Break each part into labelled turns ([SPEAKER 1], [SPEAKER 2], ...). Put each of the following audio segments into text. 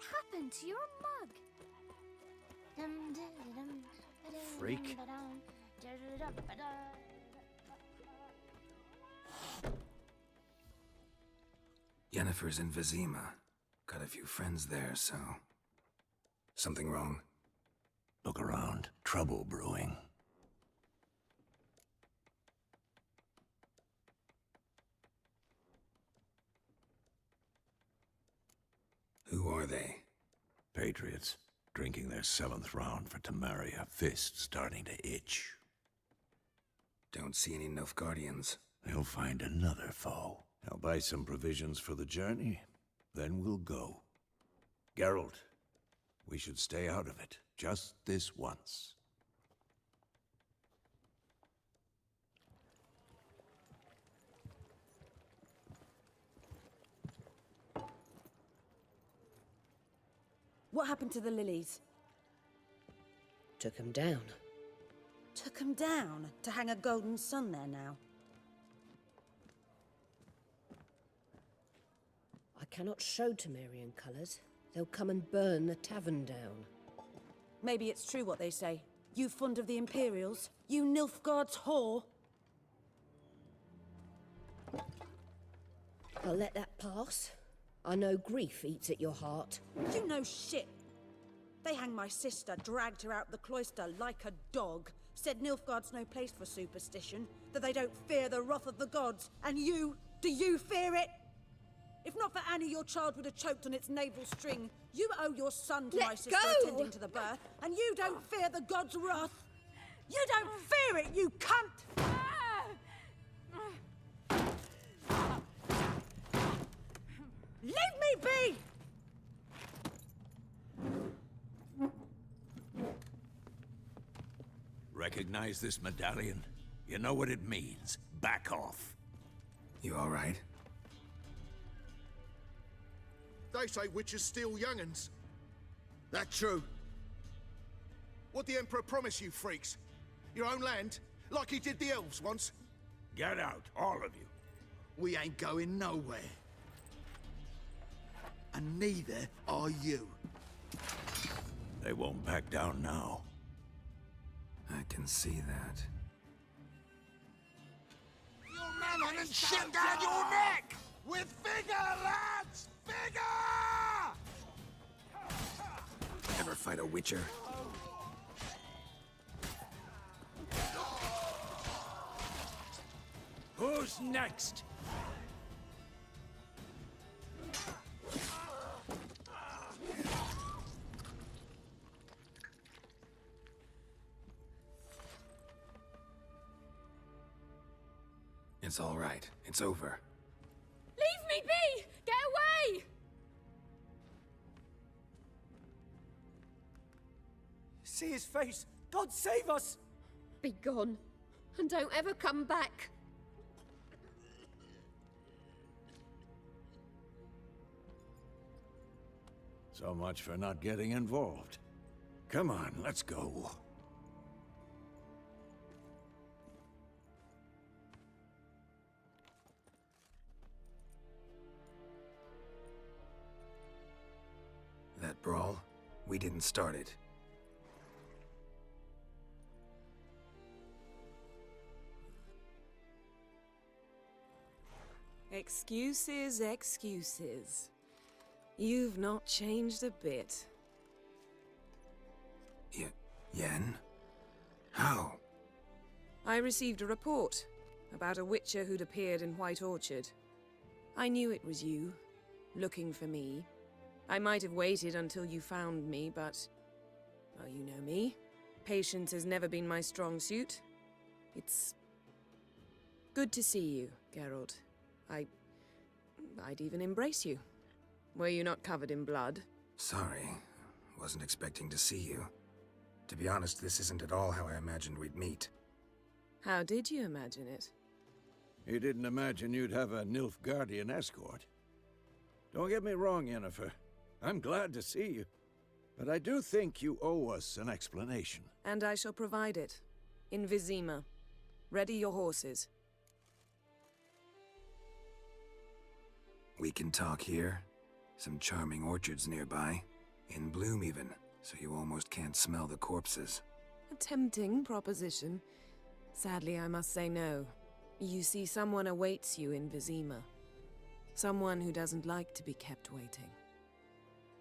[SPEAKER 1] happened to your mug?
[SPEAKER 2] Freak.
[SPEAKER 3] Yennefer's in Vizima. Got a few friends there, so... Something wrong?
[SPEAKER 2] Look around. Trouble brewing.
[SPEAKER 3] Who are they?
[SPEAKER 2] Patriots. Drinking their 7th round for Temeria. Fist starting to itch.
[SPEAKER 3] Don't see any Nilfgaardians.
[SPEAKER 2] They'll find another foe. I'll buy some provisions for the journey. Then we'll go. Geralt, we should stay out of it. Just this once.
[SPEAKER 4] What happened to the lilies?
[SPEAKER 5] Took him down.
[SPEAKER 4] Took them down to hang a golden sun there now.
[SPEAKER 5] I cannot show Temerian colours. They'll come and burn the tavern down.
[SPEAKER 4] Maybe it's true what they say. You fond of the Imperials? You Nilfgaard's whore?
[SPEAKER 5] I'll let that pass. I know grief eats at your heart.
[SPEAKER 4] You know shit. They hanged my sister, dragged her out the cloister like a dog. Said Nilfgaard's no place for superstition, that they don't fear the wrath of the gods. And you, do you fear it? If not for Annie, your child would have choked on its navel string. You owe your son to my sister attending to the birth, and you don't fear the gods' wrath. You don't fear it, you cunt! Leave me be!
[SPEAKER 2] Recognize this medallion? You know what it means. Back off.
[SPEAKER 3] You all right?
[SPEAKER 6] They say witches steal young'uns. That true? What the Emperor promise you, freaks? Your own land? Like he did the elves once?
[SPEAKER 2] Get out, all of you.
[SPEAKER 6] We ain't going nowhere. And neither are you.
[SPEAKER 2] They won't back down now.
[SPEAKER 3] I can see that.
[SPEAKER 6] Your man and shit down your neck! With vigor, lads! Vigor!
[SPEAKER 3] Ever fight a witcher?
[SPEAKER 2] Who's next?
[SPEAKER 3] It's all right. It's over.
[SPEAKER 1] Leave me be! Get away!
[SPEAKER 7] See his face! God save us!
[SPEAKER 5] Be gone, and don't ever come back.
[SPEAKER 2] So much for not getting involved. Come on, let's go.
[SPEAKER 3] That brawl, we didn't start it.
[SPEAKER 8] Excuses, excuses. You've not changed a bit.
[SPEAKER 3] Yen? How?
[SPEAKER 8] I received a report about a witcher who'd appeared in White Orchard. I knew it was you, looking for me. I might have waited until you found me, but... well, you know me. Patience has never been my strong suit. It's... good to see you, Geralt. I'd even embrace you. Were you not covered in blood?
[SPEAKER 3] Sorry. Wasn't expecting to see you. To be honest, this isn't at all how I imagined we'd meet.
[SPEAKER 8] How did you imagine it?
[SPEAKER 2] You didn't imagine you'd have a Nilfgaardian escort. Don't get me wrong, Yennefer. I'm glad to see you. But I do think you owe us an explanation.
[SPEAKER 8] And I shall provide it. In Vizima. Ready your horses.
[SPEAKER 3] We can talk here. Some charming orchards nearby. In bloom even, so you almost can't smell the corpses.
[SPEAKER 8] A tempting proposition. Sadly, I must say no. You see, someone awaits you in Vizima. Someone who doesn't like to be kept waiting.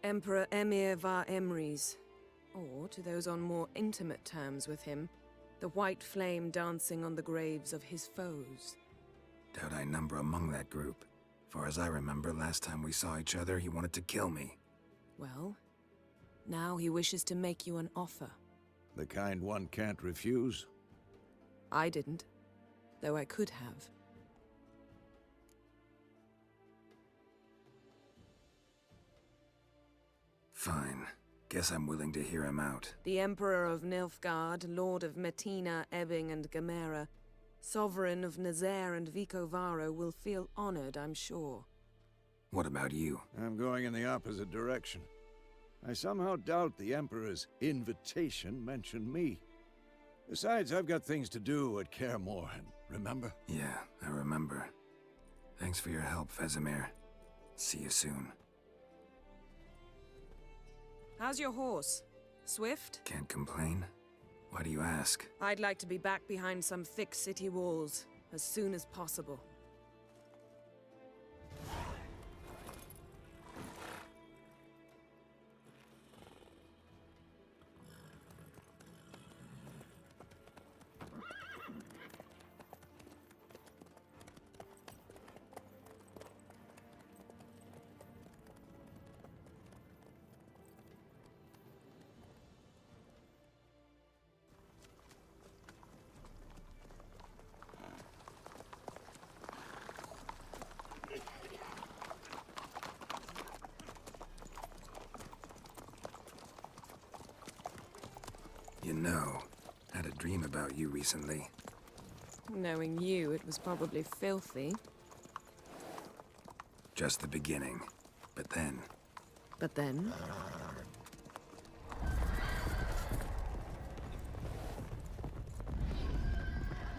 [SPEAKER 8] Emperor Emhyr var Emreis, or, to those on more intimate terms with him, the white flame dancing on the graves of his foes.
[SPEAKER 3] Doubt I number among that group. Far as I remember, last time we saw each other, he wanted to kill me.
[SPEAKER 8] Well, now he wishes to make you an offer.
[SPEAKER 2] The kind one can't refuse.
[SPEAKER 8] I didn't, though I could have.
[SPEAKER 3] Fine. Guess I'm willing to hear him out.
[SPEAKER 8] The Emperor of Niflgaard, Lord of Metina, Ebbing, and Gamera, Sovereign of Nazaire and Vicovaro, will feel honored, I'm sure.
[SPEAKER 3] What about you?
[SPEAKER 2] I'm going in the opposite direction. I somehow doubt the Emperor's invitation mentioned me. Besides, I've got things to do at Kaer Morhen, remember?
[SPEAKER 3] Yeah, I remember. Thanks for your help, Vizima. See you soon.
[SPEAKER 8] How's your horse? Swift?
[SPEAKER 3] Can't complain. Why do you ask?
[SPEAKER 8] I'd like to be back behind some thick city walls as soon as possible.
[SPEAKER 3] You know, had a dream about you recently.
[SPEAKER 8] Knowing you, it was probably filthy.
[SPEAKER 3] Just the beginning. But then...
[SPEAKER 8] But then?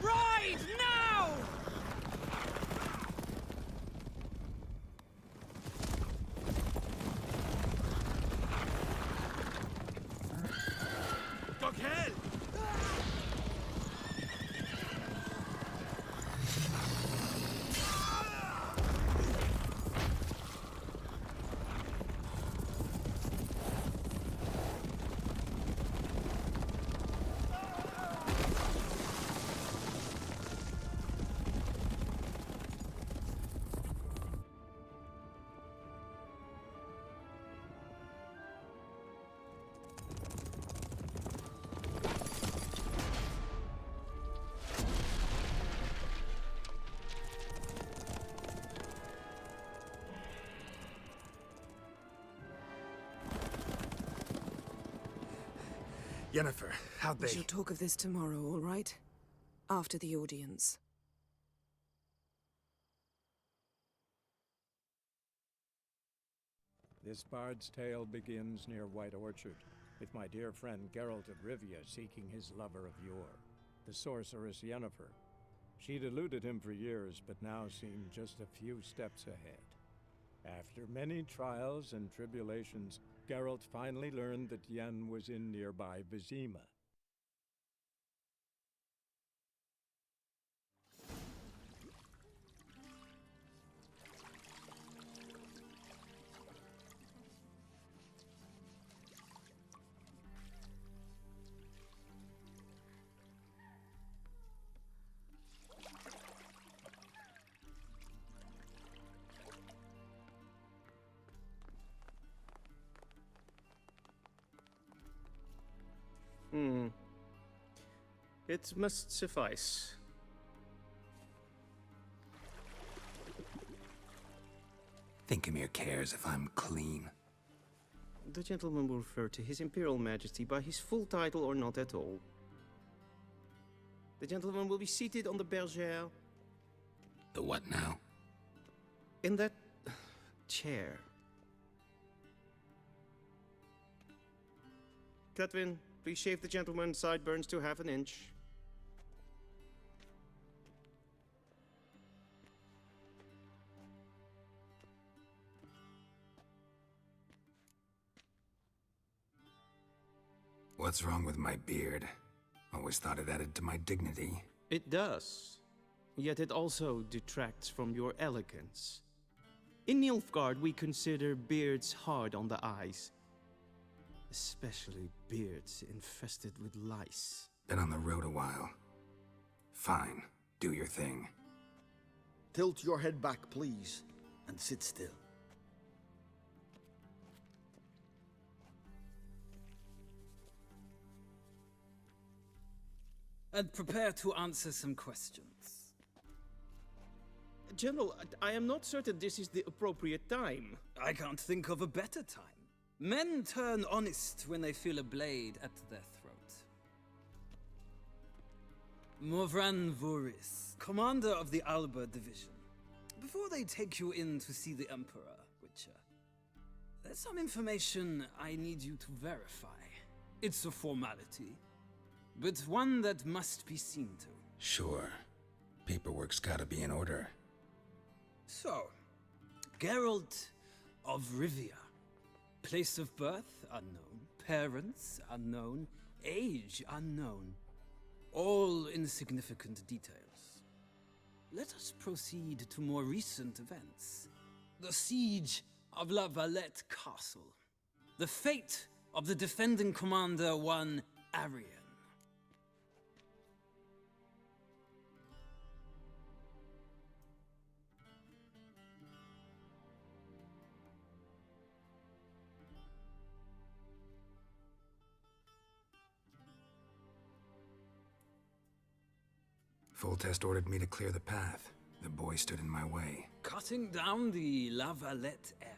[SPEAKER 7] Ride now!
[SPEAKER 6] Dog hell!
[SPEAKER 3] Yennefer, how'd
[SPEAKER 8] We
[SPEAKER 3] they...
[SPEAKER 8] shall talk of this tomorrow, all right? After the audience.
[SPEAKER 9] This bard's tale begins near White Orchard, with my dear friend Geralt of Rivia seeking his lover of yore, the sorceress Yennefer. She'd eluded him for years, but now seemed just a few steps ahead. After many trials and tribulations, Geralt finally learned that Yen was in nearby Vizima.
[SPEAKER 10] It must suffice.
[SPEAKER 3] Think Emhyr cares if I'm clean?
[SPEAKER 10] The gentleman will refer to His Imperial Majesty by his full title or not at all. The gentleman will be seated on the bergère.
[SPEAKER 3] The what now?
[SPEAKER 10] In that chair. Cletwin, please shave the gentleman's sideburns to half an inch.
[SPEAKER 3] What's wrong with my beard? Always thought it added to my dignity.
[SPEAKER 10] It does. Yet it also detracts from your elegance. In Nilfgaard, we consider beards hard on the eyes. Especially beards infested with lice.
[SPEAKER 3] Been on the road a while. Fine, do your thing.
[SPEAKER 11] Tilt your head back, please, and sit still.
[SPEAKER 7] And prepare to answer some questions.
[SPEAKER 10] General, I am not certain this is the appropriate time.
[SPEAKER 7] I can't think of a better time. Men turn honest when they feel a blade at their throat. Morvran Voris, commander of the Alba Division. Before they take you in to see the Emperor, Witcher, there's some information I need you to verify. It's a formality, but one that must be seen to.
[SPEAKER 3] Sure. Paperwork's gotta be in order.
[SPEAKER 7] So, Geralt of Rivia. Place of birth unknown, parents unknown, age unknown. All insignificant details. Let us proceed to more recent events. The siege of La Valette Castle. The fate of the defending commander, one Arian.
[SPEAKER 3] Foltest ordered me to clear the path. The boy stood in my way.
[SPEAKER 7] Cutting down the La Valette heir.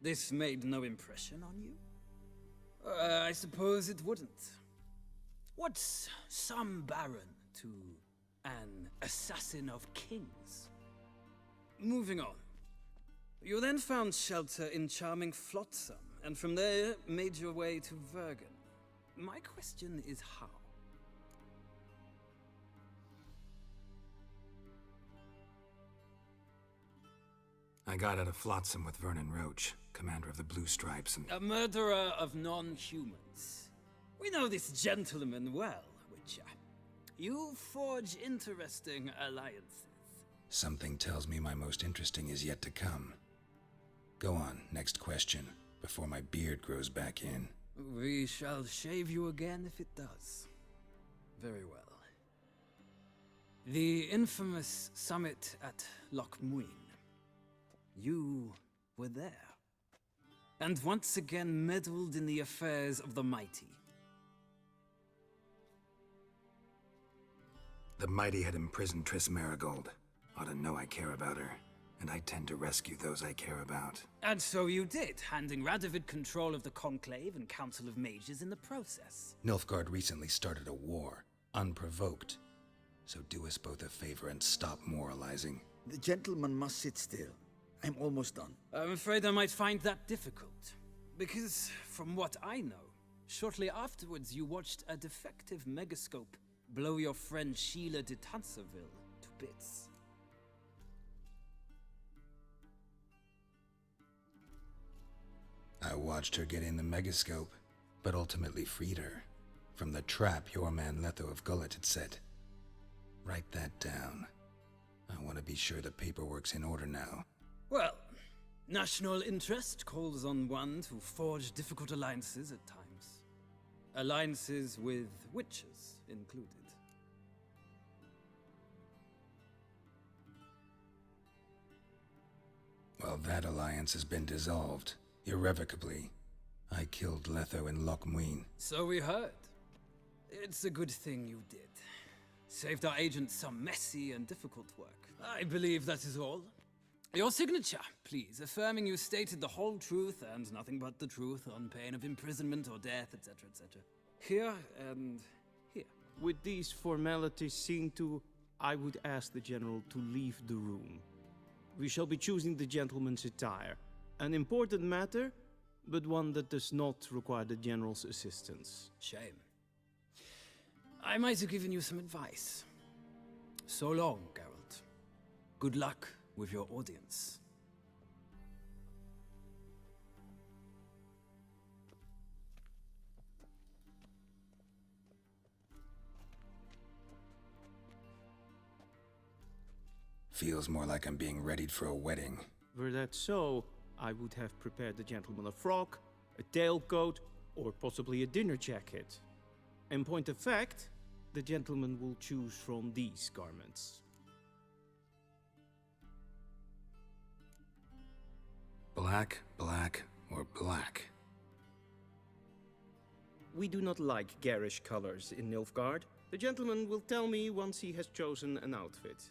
[SPEAKER 7] This made no impression on you? I suppose it wouldn't. What's some baron to an assassin of kings? Moving on. You then found shelter in charming Flotsam, and from there made your way to Vergen. My question is how?
[SPEAKER 3] I got out of Flotsam with Vernon Roach, commander of the Blue Stripes, and...
[SPEAKER 7] A murderer of non-humans. We know this gentleman well, Witcher. You forge interesting alliances.
[SPEAKER 3] Something tells me my most interesting is yet to come. Go on, next question, before my beard grows back in.
[SPEAKER 7] We shall shave you again if it does. Very well. The infamous summit at Loch Muin. You were there. And once again meddled in the affairs of the mighty.
[SPEAKER 3] The mighty had imprisoned Triss Marigold. Ought to know I care about her, and I tend to rescue those I care about.
[SPEAKER 7] And so you did, handing Radovid control of the Conclave and Council of Mages in the process.
[SPEAKER 3] Nilfgaard recently started a war, unprovoked. So do us both a favor and stop moralizing.
[SPEAKER 11] The gentleman must sit still. I'm almost done.
[SPEAKER 7] I'm afraid I might find that difficult. Because, from what I know, shortly afterwards you watched a defective megascope blow your friend Sheila de Tanserville to bits.
[SPEAKER 3] I watched her get in the megascope, but ultimately freed her from the trap your man Letho of Gullet had set. Write that down. I want to be sure the paperwork's in order now.
[SPEAKER 7] Well, national interest calls on one to forge difficult alliances at times. Alliances with witches included.
[SPEAKER 3] Well, that alliance has been dissolved, irrevocably. I killed Letho in Loch Muin.
[SPEAKER 7] So we heard. It's a good thing you did. Saved our agent some messy and difficult work. I believe that is all. Your signature, please, affirming you stated the whole truth and nothing but the truth on pain of imprisonment or death, etc., etc. Here and here.
[SPEAKER 10] With these formalities seen to, I would ask the General to leave the room. We shall be choosing the gentleman's attire. An important matter, but one that does not require the General's assistance.
[SPEAKER 7] Shame. I might have given you some advice. So long, Geralt. Good luck with your audience.
[SPEAKER 3] feels more like I'm being readied for a wedding.
[SPEAKER 10] Were that so, I would have prepared the gentleman a frock, a tailcoat, or possibly a dinner jacket. In point of fact, the gentleman will choose from these garments.
[SPEAKER 3] Black, black, or black?
[SPEAKER 10] We do not like garish colors in Nilfgaard. The gentleman will tell me once he has chosen an outfit.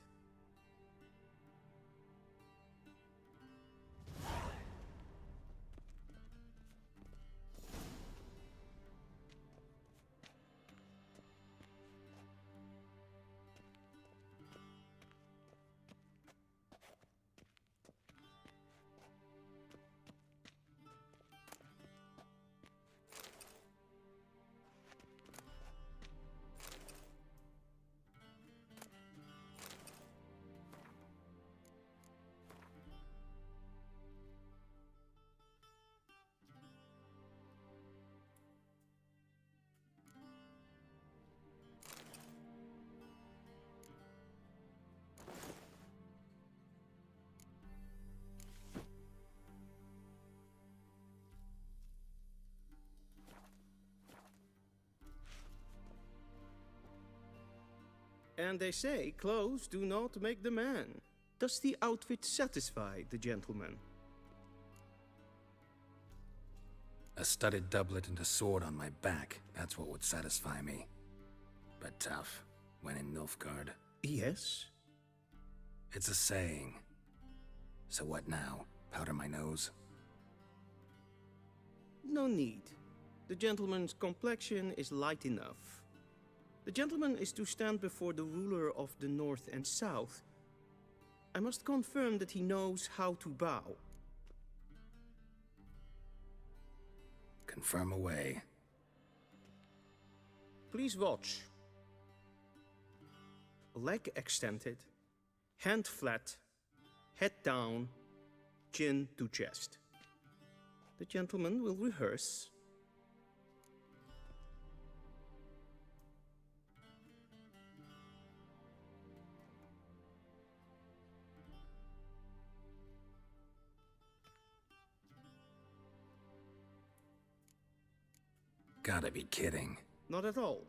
[SPEAKER 10] And they say clothes do not make the man. Does the outfit satisfy the gentleman?
[SPEAKER 3] A studded doublet and a sword on my back, that's what would satisfy me. But tough, when in Nilfgaard.
[SPEAKER 10] Yes?
[SPEAKER 3] It's a saying. So what now? Powder my nose?
[SPEAKER 10] No need. The gentleman's complexion is light enough. The gentleman is to stand before the ruler of the North and South. I must confirm that he knows how to bow.
[SPEAKER 3] Confirm away.
[SPEAKER 10] Please watch. Leg extended, hand flat, head down, chin to chest. The gentleman will rehearse.
[SPEAKER 3] Gotta be kidding.
[SPEAKER 10] Not at all.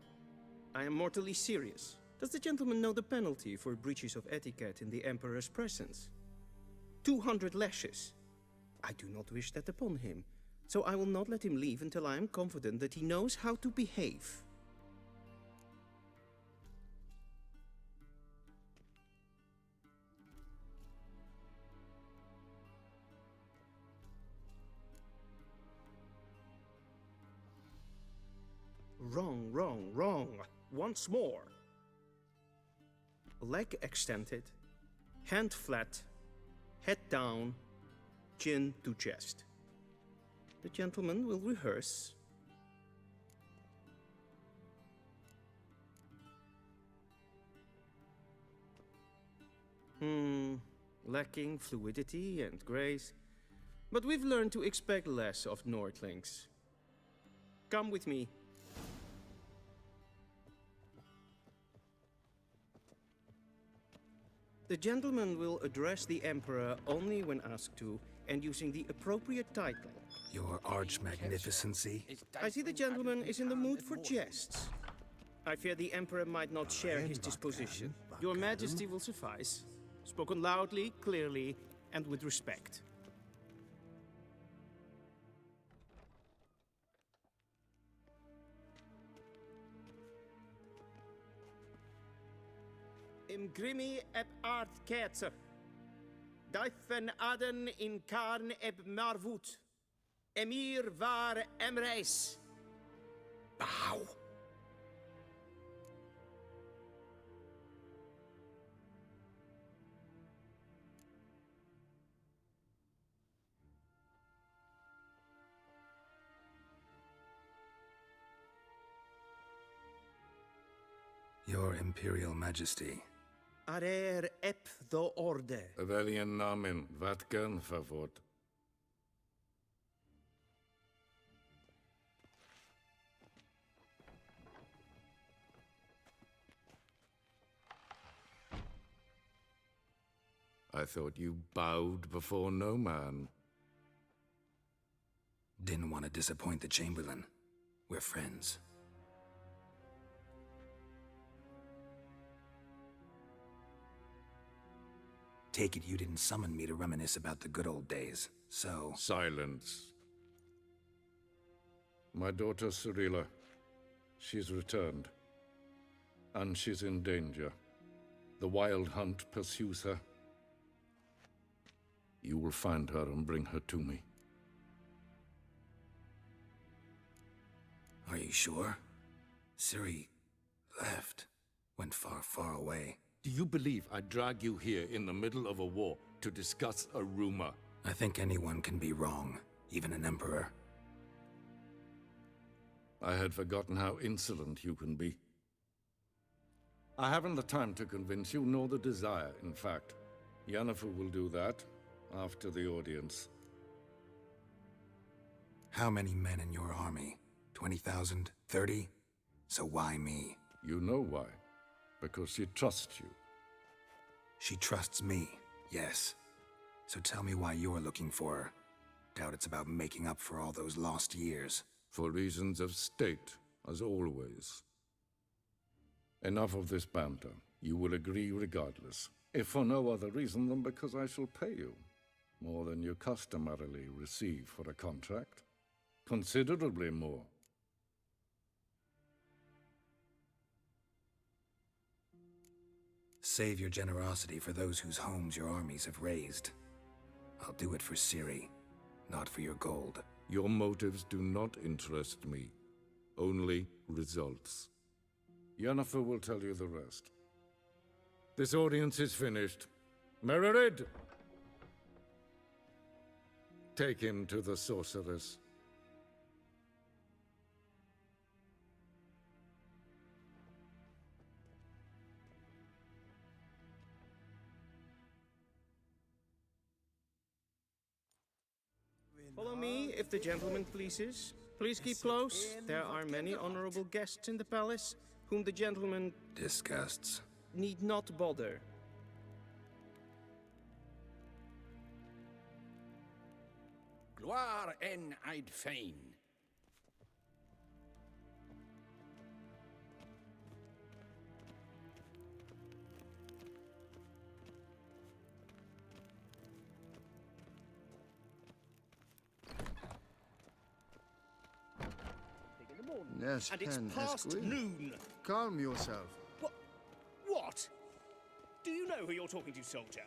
[SPEAKER 10] I am mortally serious. Does the gentleman know the penalty for breaches of etiquette in the Emperor's presence? 200 lashes. I do not wish that upon him, so I will not let him leave until I am confident that he knows how to behave. Wrong, wrong, wrong. Once more. Leg extended, hand flat, head down, chin to chest. The gentleman will rehearse. Lacking fluidity and grace. But we've learned to expect less of Nordlings. Come with me. The gentleman will address the Emperor only when asked to, and using the appropriate title.
[SPEAKER 3] Your Arch-Magnificency?
[SPEAKER 10] I see the gentleman is in the mood for jests. I fear the Emperor might not share his disposition. Your Majesty will suffice. Spoken loudly, clearly, and with respect. Im grimi eb art ketzer. Daifen aden in karn eb marvut. Emhyr var Emreis.
[SPEAKER 3] Bow. Your Imperial Majesty.
[SPEAKER 10] Arer ep the orde.
[SPEAKER 12] Weljen namen, wat kan favort? I thought you bowed before no man.
[SPEAKER 3] Didn't want to disappoint the Chamberlain. We're friends. Take it you didn't summon me to reminisce about the good old days, so...
[SPEAKER 12] Silence. My daughter Cirilla, she's returned. And she's in danger. The Wild Hunt pursues her. You will find her and bring her to me.
[SPEAKER 3] Are you sure? Ciri left. Went far, far away.
[SPEAKER 12] Do you believe I'd drag you here in the middle of a war to discuss a rumor?
[SPEAKER 3] I think anyone can be wrong, even an emperor.
[SPEAKER 12] I had forgotten how insolent you can be. I haven't the time to convince you, nor the desire, in fact. Yennefer will do that after the audience.
[SPEAKER 3] How many men in your army? 20,000? 30? So why me?
[SPEAKER 12] You know why. Because she trusts you.
[SPEAKER 3] She trusts me, yes. So tell me why you're looking for her. Doubt it's about making up for all those lost years.
[SPEAKER 12] For reasons of state, as always. Enough of this banter. You will agree regardless. If for no other reason than because I shall pay you. More than you customarily receive for a contract. Considerably more.
[SPEAKER 3] Save your generosity for those whose homes your armies have razed. I'll do it for Ciri, not for your gold.
[SPEAKER 12] Your motives do not interest me. Only results. Yennefer will tell you the rest. This audience is finished. Mererid! Take him to the sorceress.
[SPEAKER 10] Follow me, if the gentleman pleases. Please keep close. There are many honorable guests in the palace, whom the gentleman
[SPEAKER 3] disgusts.
[SPEAKER 10] Need not bother.
[SPEAKER 13] Gloire en I'd fain.
[SPEAKER 11] Yes,
[SPEAKER 14] and it's
[SPEAKER 11] Pen,
[SPEAKER 14] past
[SPEAKER 11] Esquire.
[SPEAKER 14] noon.
[SPEAKER 11] Calm yourself.
[SPEAKER 14] What? Do you know who you're talking to, soldier?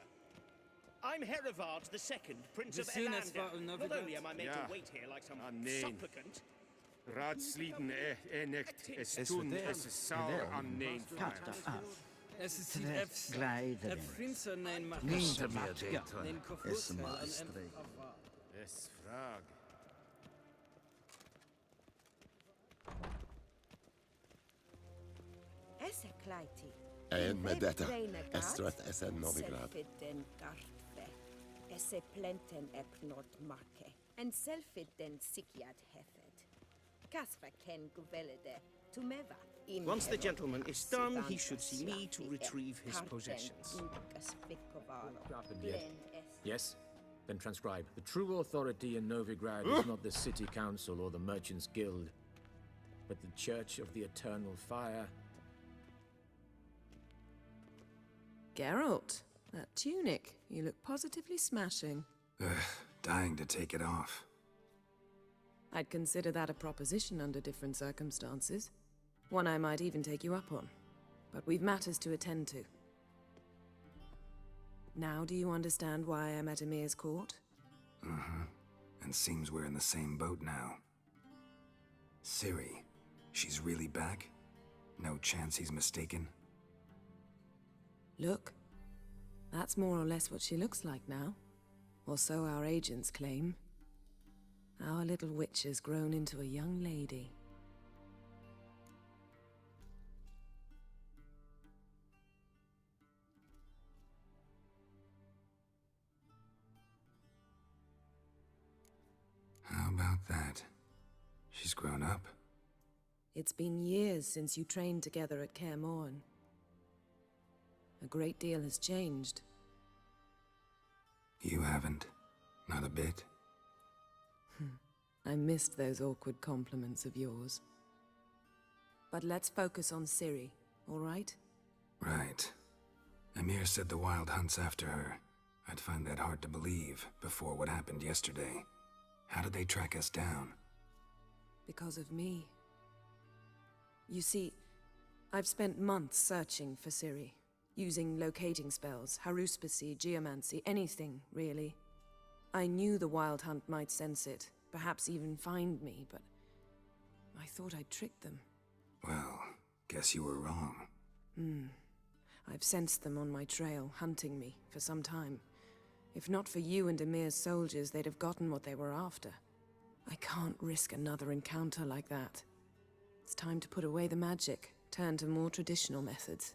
[SPEAKER 14] I'm Herivard II, Prince of Elander. Not only am I made to wait here like some supplicant.
[SPEAKER 15] Raadsleden echt es toen es sauer aan neen
[SPEAKER 7] Es ist die Fs. Der Prinzen nein macht
[SPEAKER 15] Hinter mir,
[SPEAKER 7] den
[SPEAKER 15] Es
[SPEAKER 7] Koffer.
[SPEAKER 15] Es frag.
[SPEAKER 4] Esse kleiti.
[SPEAKER 16] En med detta, Estrat SN Novigrad.
[SPEAKER 4] Selfiden garfe. Esse plenten epnort marke. En selfiden sikiad hefed. Kasva ken guvelede. Tumeva.
[SPEAKER 10] Once the gentleman is done, he should see me to retrieve his possessions.
[SPEAKER 17] Yes? Then transcribe. The true authority in Novigrad is not the city council or the merchants' guild, but the Church of the Eternal Fire.
[SPEAKER 8] Geralt, that tunic. You look positively smashing.
[SPEAKER 3] Dying to take it off.
[SPEAKER 8] I'd consider that a proposition under different circumstances. One I might even take you up on. But we've matters to attend to. Now do you understand why I'm at Emhyr's court?
[SPEAKER 3] And seems we're in the same boat now. Ciri, she's really back? No chance he's mistaken?
[SPEAKER 8] Look. That's more or less what she looks like now. Or so our agents claim. Our little witch has grown into a young lady.
[SPEAKER 3] How about that? She's grown up?
[SPEAKER 8] It's been years since you trained together at Kaer Morhen. A great deal has changed.
[SPEAKER 3] You haven't? Not a bit?
[SPEAKER 8] I missed those awkward compliments of yours. But let's focus on Ciri, all right?
[SPEAKER 3] Right. Emhyr said the Wild Hunt's after her. I'd find that hard to believe before what happened yesterday. How did they track us down?
[SPEAKER 8] Because of me. You see, I've spent months searching for Ciri, using locating spells, haruspicy, geomancy, anything, really. I knew the Wild Hunt might sense it, perhaps even find me, but I thought I'd tricked them.
[SPEAKER 3] Well, guess you were wrong.
[SPEAKER 8] I've sensed them on my trail, hunting me, for some time. If not for you and Emhyr's soldiers, they'd have gotten what they were after. I can't risk another encounter like that. It's time to put away the magic, turn to more traditional methods.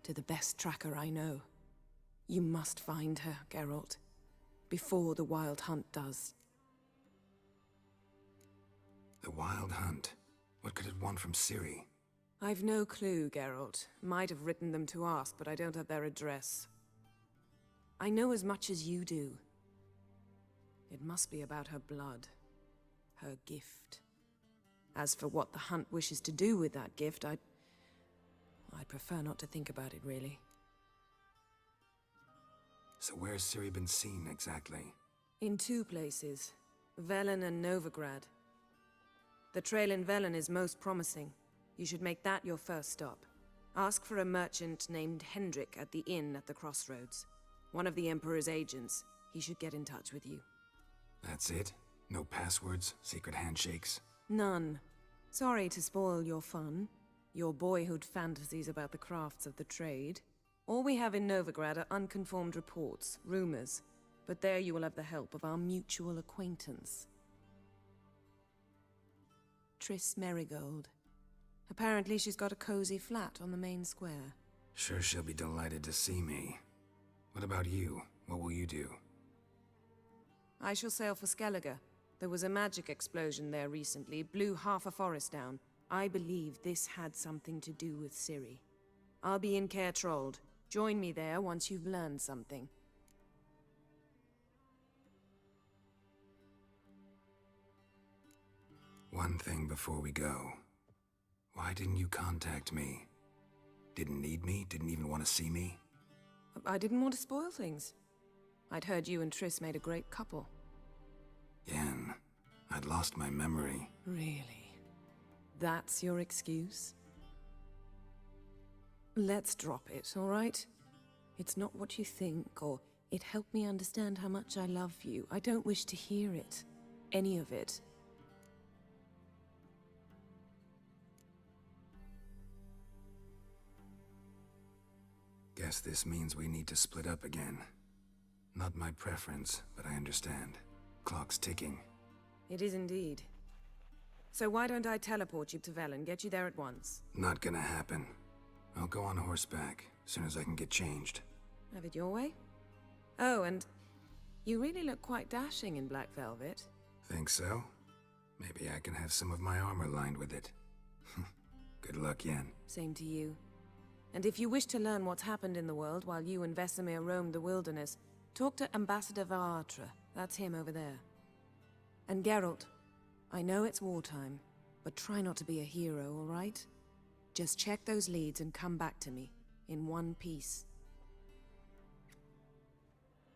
[SPEAKER 8] To the best tracker I know. You must find her, Geralt. Before the Wild Hunt does.
[SPEAKER 3] The Wild Hunt? What could it want from Ciri?
[SPEAKER 8] I've no clue, Geralt. Might have written them to ask, but I don't have their address. I know as much as you do. It must be about her blood. Her gift. As for what the Hunt wishes to do with that gift, I'd prefer not to think about it, really.
[SPEAKER 3] So where's Ciri been seen, exactly?
[SPEAKER 8] In two places. Velen and Novigrad. The trail in Velen is most promising. You should make that your first stop. Ask for a merchant named Hendrik at the inn at the crossroads. One of the Emperor's agents. He should get in touch with you.
[SPEAKER 3] That's it? No passwords? Secret handshakes?
[SPEAKER 8] None. Sorry to spoil your fun. Your boyhood fantasies about the crafts of the trade. All we have in Novigrad are unconformed reports, rumors. But there you will have the help of our mutual acquaintance. Triss Merigold. Apparently she's got a cozy flat on the main square.
[SPEAKER 3] Sure she'll be delighted to see me. What about you? What will you do?
[SPEAKER 8] I shall sail for Skellige. There was a magic explosion there recently, blew half a forest down. I believe this had something to do with Ciri. I'll be in Caer Trold. Join me there once you've learned something.
[SPEAKER 3] One thing before we go. Why didn't you contact me? Didn't need me? Didn't even want to see me?
[SPEAKER 8] I didn't want to spoil things. I'd heard you and Triss made a great couple.
[SPEAKER 3] Yen, I'd lost my memory.
[SPEAKER 8] Really? That's your excuse? Let's drop it, all right? It's not what you think, or it helped me understand how much I love you. I don't wish to hear it. Any of it.
[SPEAKER 3] Guess this means we need to split up again. Not my preference, but I understand. Clock's ticking.
[SPEAKER 8] It is indeed. So why don't I teleport you to Velen, get you there at once?
[SPEAKER 3] Not gonna happen. I'll go on horseback, as soon as I can get changed.
[SPEAKER 8] Have it your way? Oh, and you really look quite dashing in black velvet.
[SPEAKER 3] Think so? Maybe I can have some of my armor lined with it. Good luck, Yen.
[SPEAKER 8] Same to you. And if you wish to learn what's happened in the world while you and Vesemir roamed the wilderness, talk to Ambassador Varatra. That's him over there. And Geralt, I know it's wartime, but try not to be a hero, all right? Just check those leads and come back to me, in one piece.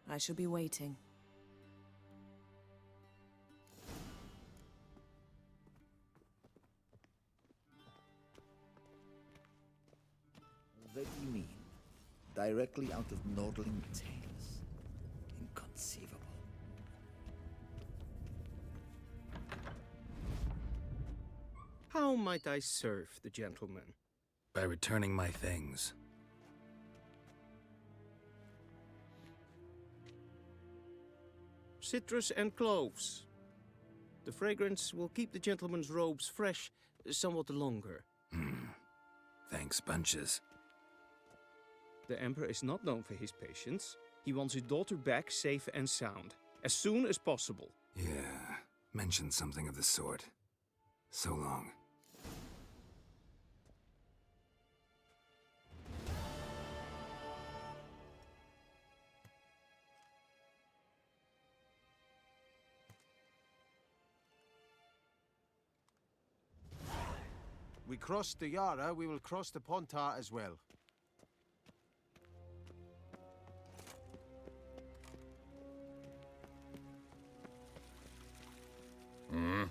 [SPEAKER 8] I shall be waiting.
[SPEAKER 13] What do you mean? Directly out of Nordling tales. Inconceivable.
[SPEAKER 10] How might I serve the gentleman?
[SPEAKER 3] By returning my things.
[SPEAKER 10] Citrus and cloves. The fragrance will keep the gentleman's robes fresh somewhat longer.
[SPEAKER 3] Thanks, bunches.
[SPEAKER 10] The Emperor is not known for his patience. He wants his daughter back safe and sound, as soon as possible.
[SPEAKER 3] Yeah, mentioned something of the sort. So long.
[SPEAKER 18] We crossed the Yara, we will cross the Pontar as well.
[SPEAKER 12] Hmm?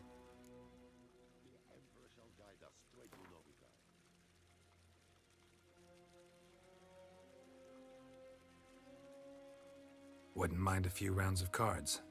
[SPEAKER 3] Wouldn't mind a few rounds of cards.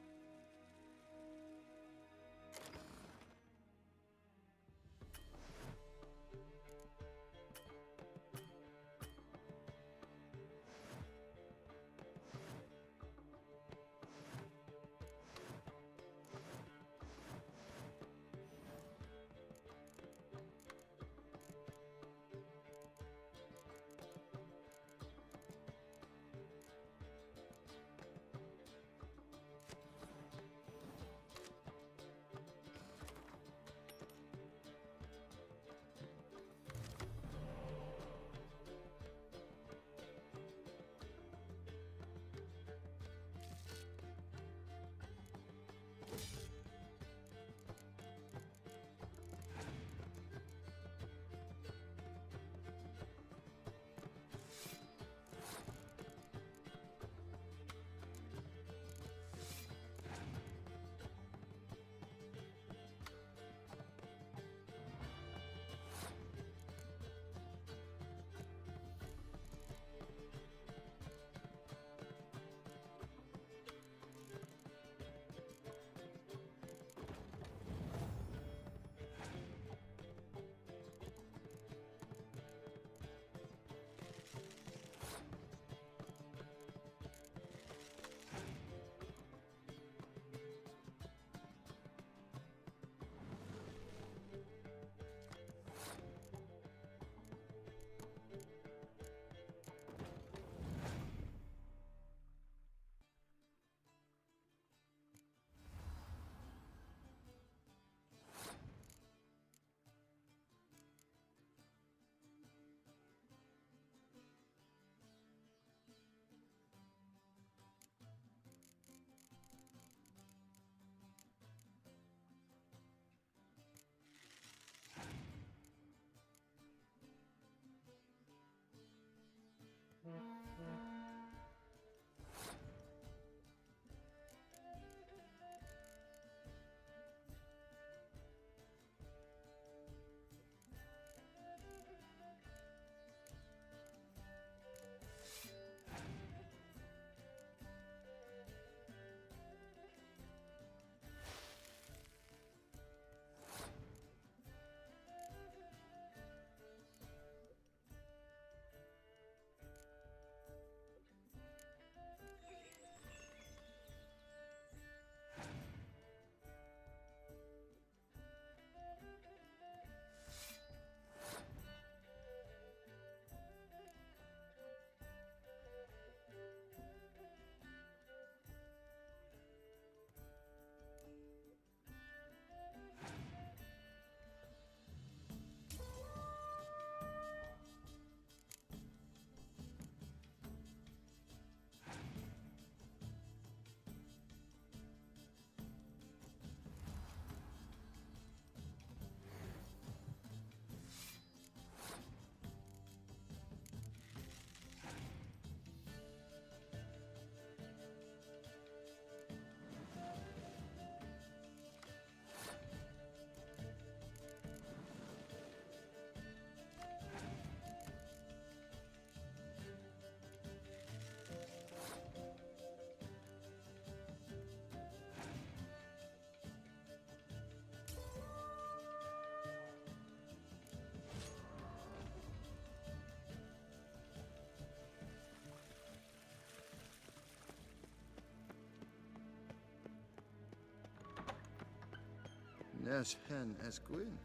[SPEAKER 11] Nes hen es gwyn.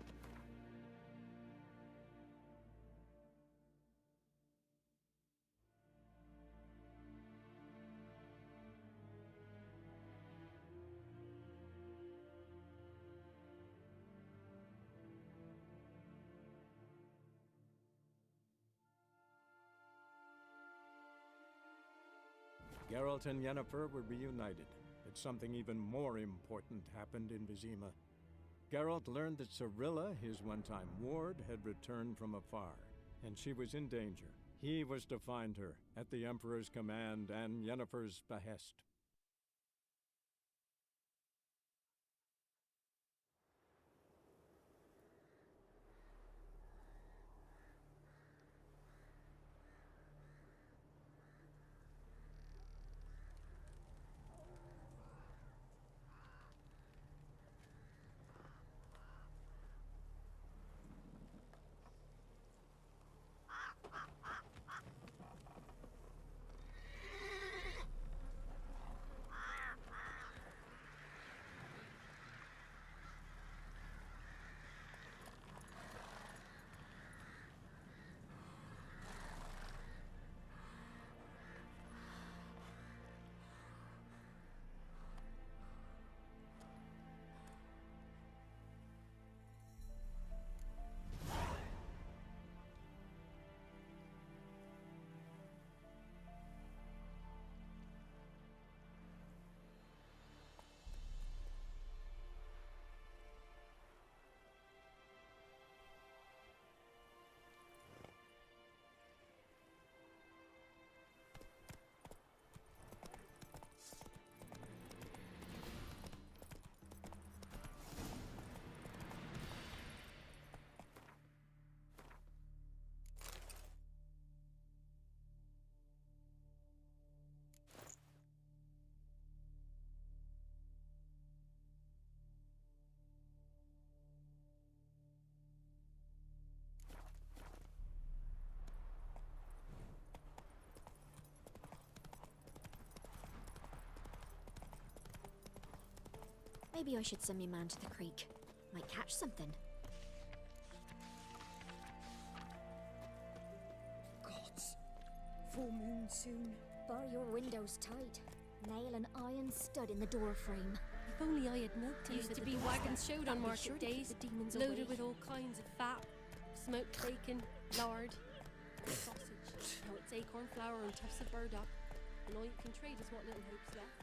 [SPEAKER 9] Geralt and Yennefer were reunited, but something even more important happened in Vizima. Geralt learned that Cirilla, his one-time ward, had returned from afar, and she was in danger. He was to find her, at the Emperor's command and Yennefer's behest.
[SPEAKER 1] Maybe I should send me man to the creek. Might catch something.
[SPEAKER 4] Gods. Full moon soon.
[SPEAKER 1] Bar your windows tight. Nail an iron stud in the door frame.
[SPEAKER 19] If only I had milk to
[SPEAKER 1] Used
[SPEAKER 19] leave
[SPEAKER 1] to
[SPEAKER 19] at
[SPEAKER 1] be
[SPEAKER 19] the wagons showed on market
[SPEAKER 1] sure to keep
[SPEAKER 19] days,
[SPEAKER 1] the demons
[SPEAKER 19] loaded
[SPEAKER 1] away.
[SPEAKER 19] with all kinds of fat, smoked bacon, lard, sausage. Now it's acorn flour and tufts of burdock, and all you can trade is what little hope's left.